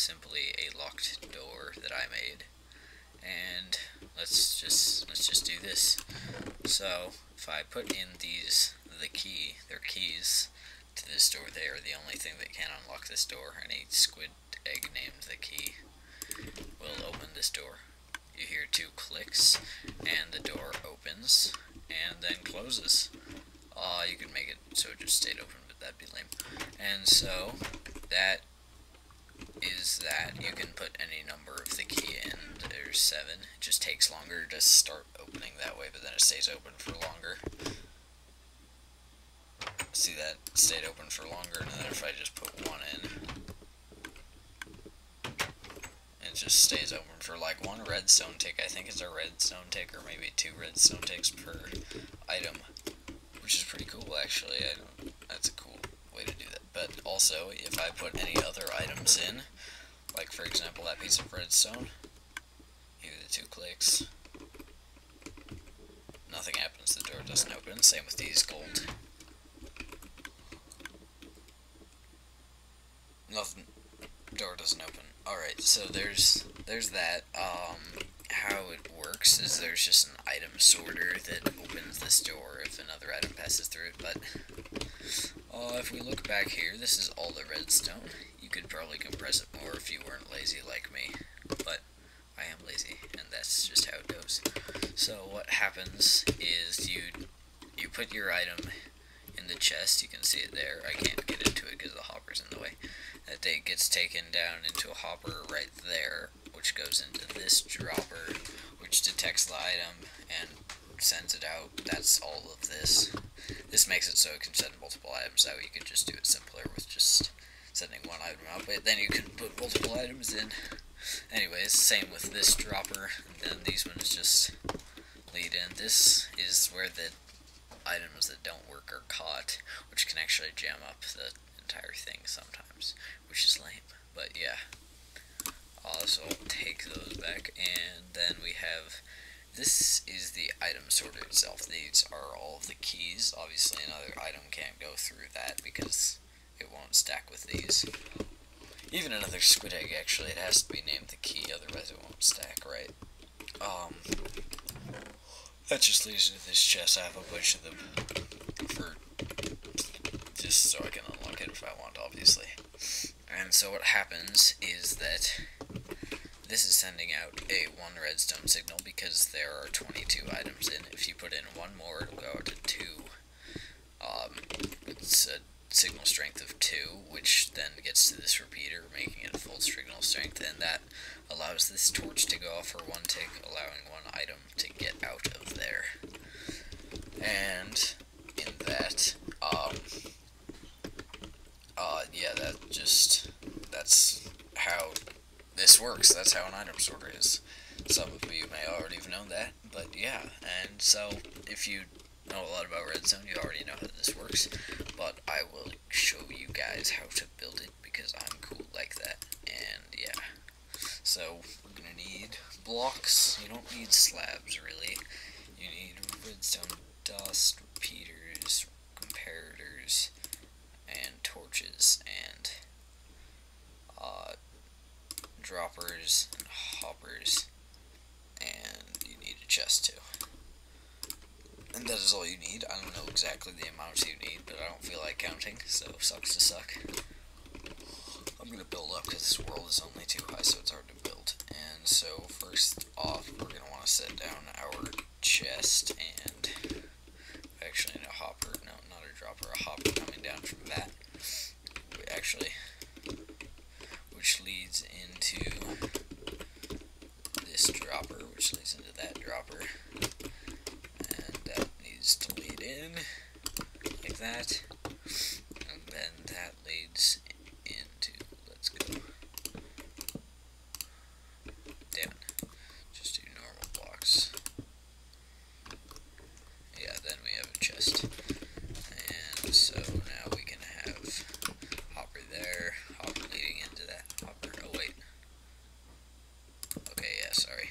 simply a locked door that I made. And let's just do this. So if I put in their keys to this door, they are the only thing that can unlock this door. Any squid egg named the key will open this door. You hear 2 clicks, and the door opens, and then closes. You can make it so it just stayed open, but that'd be lame. And so, that is that. You can put any number of the key in. There's 7. It just takes longer to start opening that way, but then it stays open for longer. See that? It stayed open for longer, and then if I just put 1 in, it just stays open for like 1 redstone tick. I think it's a redstone tick, or maybe 2 redstone ticks per item, which is pretty cool actually. That's a cool way to do that. But also, if I put any other items in, like for example that piece of redstone, give it 2 clicks, nothing happens, the door doesn't open. Same with these gold. Nothing, door doesn't open. Alright, so there's that. How it works is there's just an item sorter that opens this door if another item passes through it, but if we look back here, this is all the redstone. You could probably compress it more if you weren't lazy like me, but I am lazy, and that's just how it goes. So what happens is you put your item in the chest. You can see it there. I can't get into it because the hopper's in the way. That day gets taken down into a hopper right there, which goes into this dropper, which detects the item and sends it out. That's all of this. This makes it so it can send multiple items out. You could just do it simpler with just sending 1 item out, but then you can put multiple items in. Anyways, same with this dropper, and then these ones just lead in. This is where the items that don't work are caught, which can actually jam up the entire thing sometimes, which is lame, but yeah. So I'll take those back, and then we have, this is the item sorter itself. These are all of the keys. Obviously another item can't go through that because it won't stack with these. Even another squid egg, actually, it has to be named the key, otherwise it won't stack, right? That just leads to this chest. I have a bunch of them for just so I can unlock it if I want, obviously. And so what happens is that this is sending out a 1 redstone signal because there are 22 items in. If you put in 1 more, it'll go out to 2. It's a signal strength of 2, which then gets to this repeater, making it full signal strength, and that allows this torch to go off for 1 tick, allowing 1 item to get out of there. And in that, yeah, that's how this works. That's how an item sorter is. Some of you may already have known that, but yeah. And so, if you know a lot about redstone, you already know how this works, but I will show you guys how to build it because I'm cool like that. And yeah, so we're gonna need blocks. You don't need slabs really. You need redstone dust, repeaters, comparators, and torches, and droppers and hoppers, and you need a chest too. And that is all you need. I don't know exactly the amounts you need, but I don't feel like counting, so sucks to suck. I'm gonna build up because this world is only too high, so it's hard to build. And so first off, we're gonna want to set down our chest, and actually need a hopper. No, not a dropper, a hopper coming down from that. Actually, which leads into this dropper, which leads into that dropper. That needs to lead in like that, and then that leads into, let's go down, just do normal blocks. Yeah, then we have a chest, and so now we can have hopper there, hopper leading into that hopper. Oh wait, okay, yeah, sorry.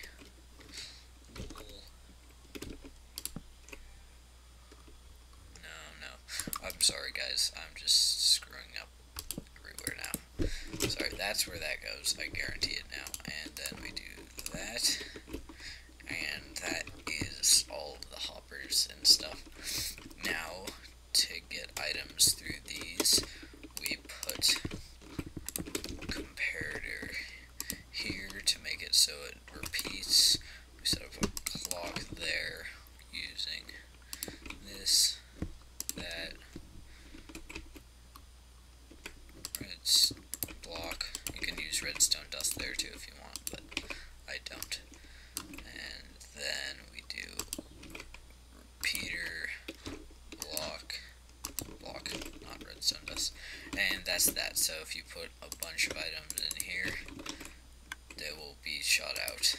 I'm sorry. that's where that goes. I guarantee it now. And then we do that. And that is all of the hoppers and stuff. Now, to get items through these, we put comparator here to make it so it repeats. We set up a clock there using this, that, block. You can use redstone dust there too if you want, but I don't. And then we do repeater, block, not redstone dust. And that's that. So if you put a bunch of items in here, they will be shot out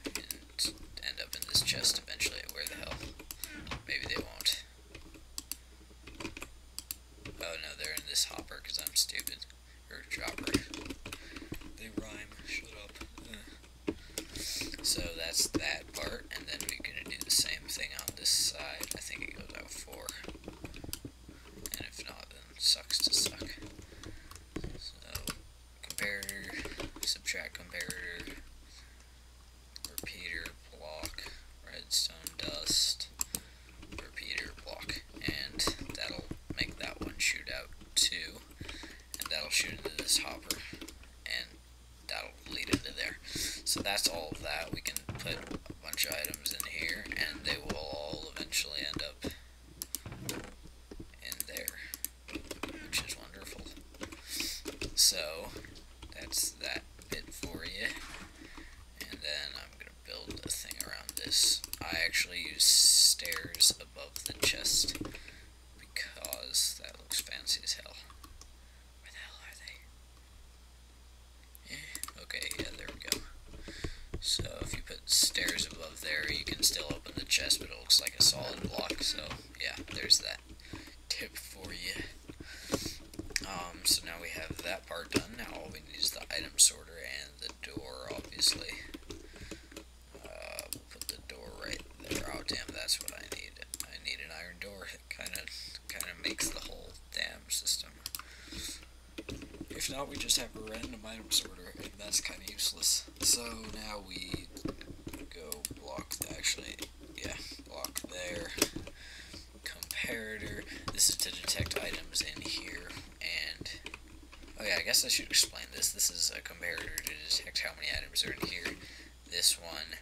and end up in this chest eventually. Where the hell? Maybe they won't. Oh no, they're in this hopper because I'm stupid. Or dropper. They rhyme. Shut up. So that's that part, and then we're gonna do the same thing on this side. I think it goes out 4. And if not, then it sucks to suck. So, comparator, subtract comparator, repeater, block, redstone dust, repeater, block, and that'll make that one shoot out 2, and that'll shoot into this hopper, and that'll lead into there. So that's all of that. We can put a bunch of items in here, and they will all eventually end up in there, which is wonderful. So that's that bit for you. And then I'm going to build a thing around this. I actually use stairs above the chest because that looks fancy as hell. Where the hell are they? Okay, yeah, there we go. So if you put stairs above there, you can still open the chest, but it looks like a solid block. So yeah, there's that tip for you. So now we have that part done. Now all we need is the item sorter and the door, obviously. We'll put the door right there. Oh damn, that's what I need. I need an iron door. It kind of makes the whole damn system. If not, we just have a random item sorter, and that's kind of useless. So now we go block, block there. Comparator. This is to detect items in here, and oh yeah, I guess I should explain this. This is a comparator to detect how many items are in here. This one,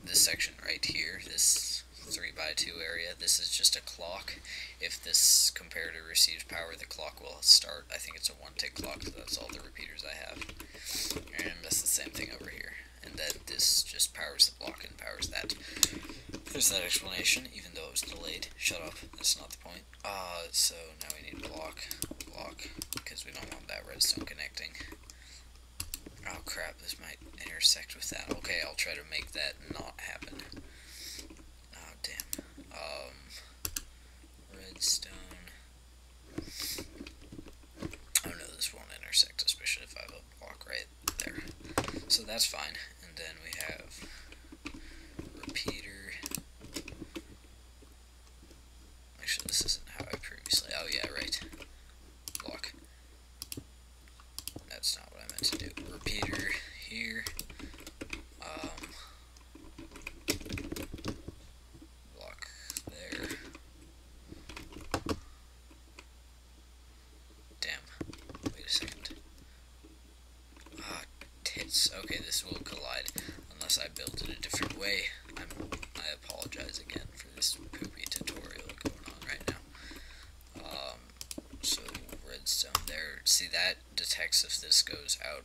this section right here, this 3x2 area, this is just a clock. If this comparator receives power, the clock will start. I think it's a 1-tick clock, so that's all the repeaters I have. And that's the same thing over here. And then this just powers the block and powers that. There's that explanation, even though it was delayed. Shut up, that's not the point. So now we need block, because we don't want that redstone connecting. Oh crap, this might intersect with that. Okay, I'll try to make that not happen. Oh damn. Redstone. Oh no, this won't intersect, especially if I have a block right there. So that's fine. And then we have repeater. Actually, this isn't how I previously. Oh yeah, right. Block. That's not what I meant to do. Repeater here. Block there. Damn. Wait a second. Ah, tits. Okay, this will collide unless I build it a different way. I apologize again for this poopy tutorial going on right now. So redstone there. See, that detects if this goes out.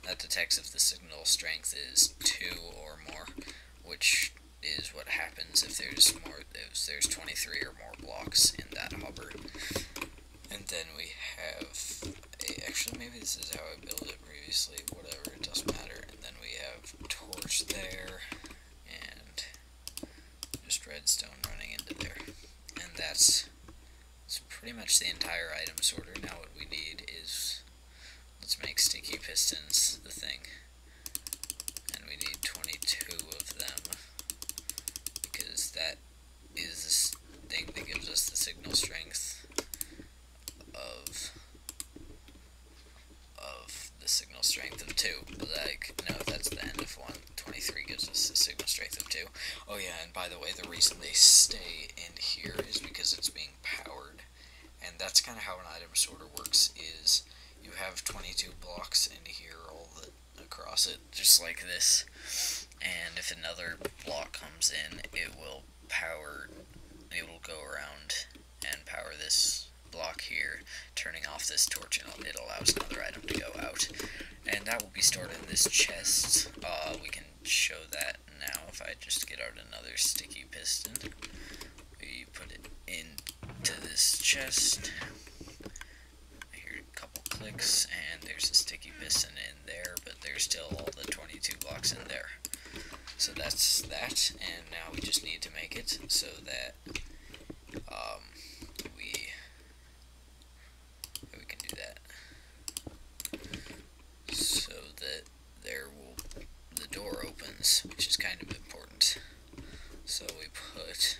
That detects if the signal strength is 2 or more, which is what happens if there's 23 or more blocks in that hopper. And then we have actually, maybe this is how I built it previously, whatever, it doesn't matter. And then we have torch there, and just redstone running into there. And that's pretty much the entire item sorter. Now what we need is, let's make sticky pistons the thing. And we need 22 of them, because that is this thing that gives us the signal strength of a signal strength of 2. But like, no, that's the end of 1. 23 gives us a signal strength of 2. Oh yeah, and by the way, the reason they stay in here is because it's being powered. And that's kind of how an item sorter works, is you have 22 blocks in here all across it, just like this. And if another block comes in, it will go around and power this block here, turning off this torch, and it allows another item to go out. And that will be stored in this chest. We can show that now if I just get out another sticky piston. We put it into this chest. I hear a couple clicks, and there's a sticky piston in there, but there's still all the 22 blocks in there. So that's that, and now we just need to make it so that we can do that. So that the door opens, which is kind of important. So we put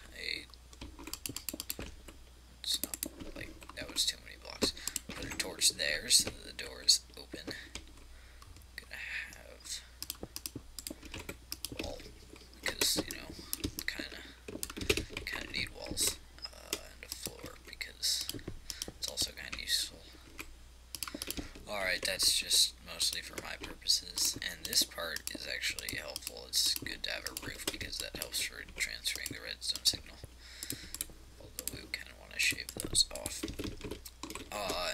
it's not like that was too many blocks. Put a torch there so that the door is open. Gonna have wall because kind of need walls and a floor because it's also kind of useful. Alright, that's just mostly for my purposes, and this part is actually helpful. It's good to have a roof because that helps for transferring the redstone signal, although we kind of want to shave those off.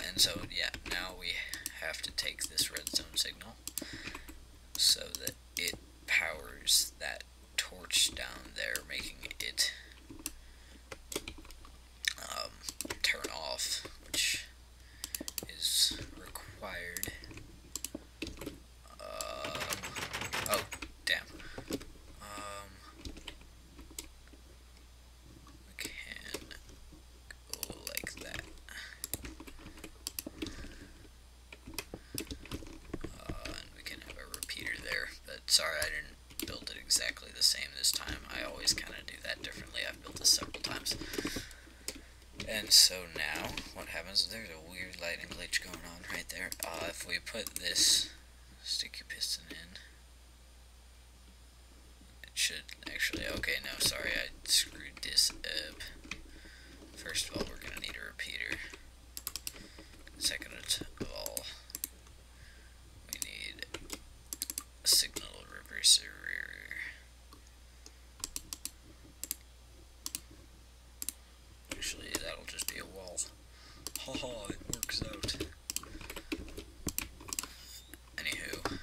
And so yeah, now we have to take this redstone signal so that it powers that torch down there, making it turn off, which is required. Oh, damn. We can go like that. And we can have a repeater there, but sorry I didn't build it exactly the same this time. I always kind of do that differently. I've built this several times. And so now, what happens, there's a weird lighting glitch going on right there. If we put this sticky piston in, it should actually, okay, no, sorry, I screwed this up. First of all, we're going to need a repeater. Second of all, we need a signal reverser. Actually, that'll just be a wall. Haha, it works out. Anywho.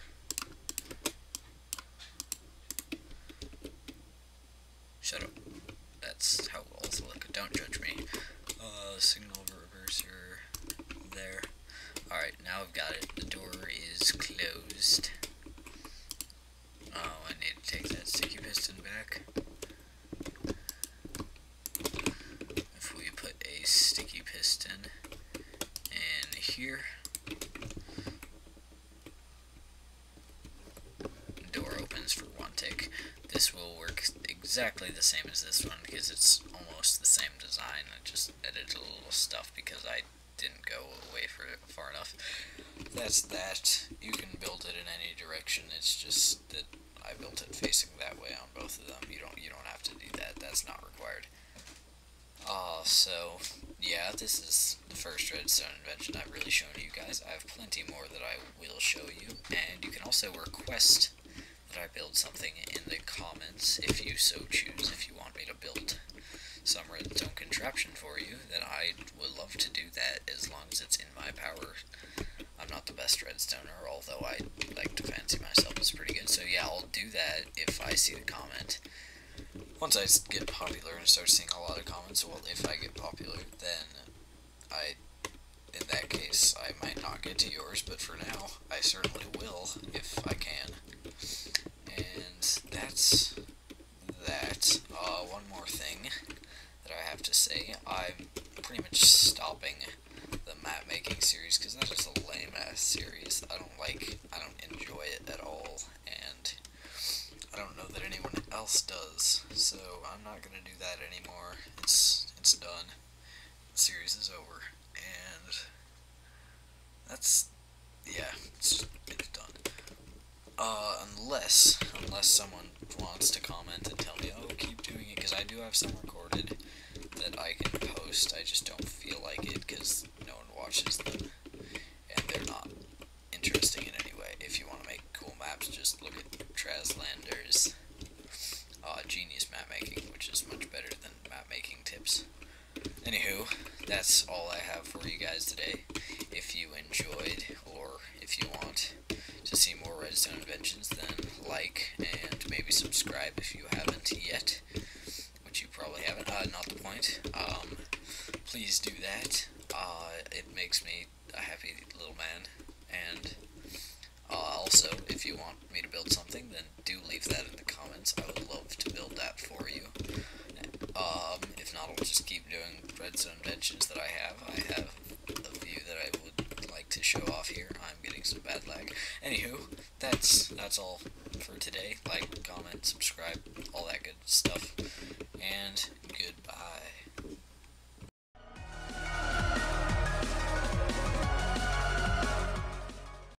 Shut up. That's how walls look. Don't judge me. Signal reverser there. Alright, now I've got it. The door is closed. Oh, I need to take that sticky piston back. If we put a sticky piston in here, door opens for one tick. This will work exactly the same as this one because it's almost the same design. I just edited a little stuff because I didn't go away for it far enough. That's that. You can build it in any direction. It's just that I built it facing that way on both of them. You don't have to do that. That's not required. So yeah, this is the first redstone invention I've really shown you guys. I have plenty more that I will show you, and you can also request that I build something in the comments if you so choose. If you want me to build some redstone contraption for you, then I would love to do that as long as it's in my power. I'm not the best redstoner, although I like to fancy myself as pretty good. So yeah, I'll do that if I see the comment. Once I get popular and start seeing a lot of comments, well, if I get popular, then in that case, I might not get to yours, but for now, I certainly will, if I can. And that's that. One more thing that I have to say, I'm pretty much stopping the map making series, because that is a lame-ass series. I don't enjoy it at all, and I don't know that anyone else does, so I'm not gonna do that anymore. It's done. The series is over, and that's, yeah, it's Unless someone wants to comment and tell me, oh, keep doing it, because I do have some recorded that I can post. I just don't feel like it because no one watches them, and they're not interesting in any way. If you want to make cool maps, just look at Traslander's genius map making, which is much better than map making tips. Anywho, that's all I have for you guys today. If you enjoyed, or if you want to see more Redstone inventions, then like and maybe subscribe if you haven't yet, which you probably haven't. Not the point. Please do that. It makes me a happy little man. And also, if you want me to build something, then do leave that in the comments. I would love to build that for you. If not, I'll just keep doing redstone inventions that I have. I have a few that I would like to show off here. I'm getting some bad lag. Anywho, that's all for today. Like, comment, subscribe, all that good stuff. And